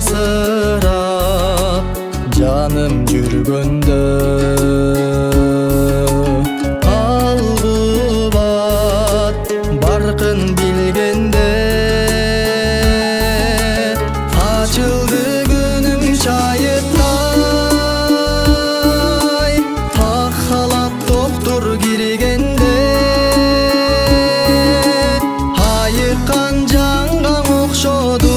Alsıra canım жүргөндө алгубат баркын билгенде ачылды күнүм чайыттай так халат доктор киргенде айыккан жанга окшоду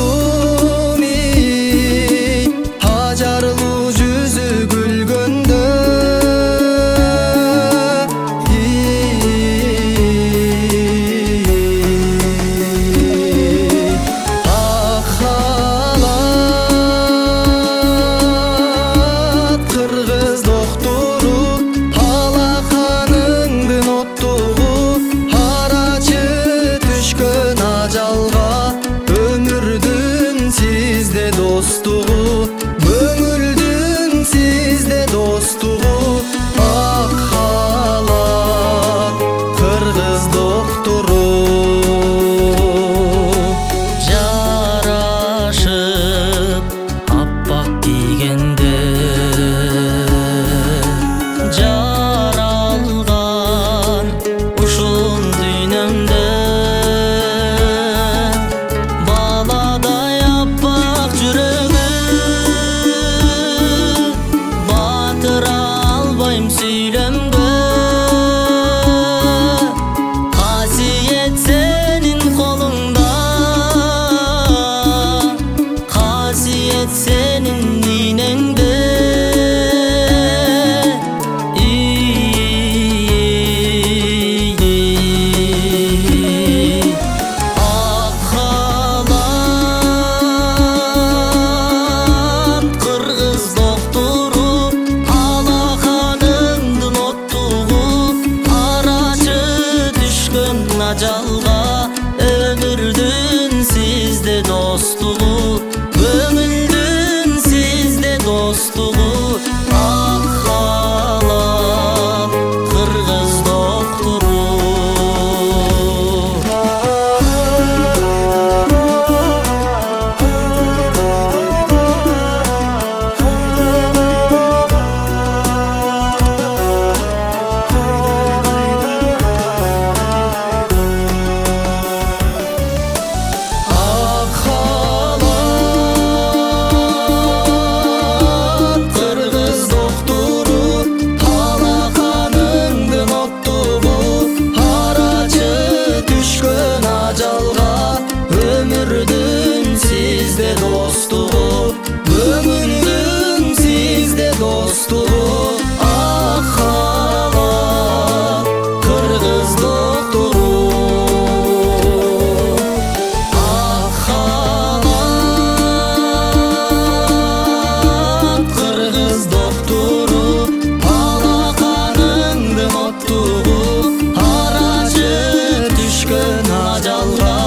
достугу көңүлдүн сизде достугу ак халат кыргыз доктору жарашып аппак кийгенде жаралган ушул дүйнөмдө Süйлөмгө касиет сенин колуңда, касиет сенин динеңде. Ак халат кыргыз доктору ажалга өмүрдүн сизде достугу көңүлдүн сизде достугу ак халат кыргыз доктору өмүрдүн сизде достугу көңүлдүн сизде достугу ак халат кыргыз доктору ак халат кыргыз доктору алаканыңдын оттугу арачы түшкөн ажалга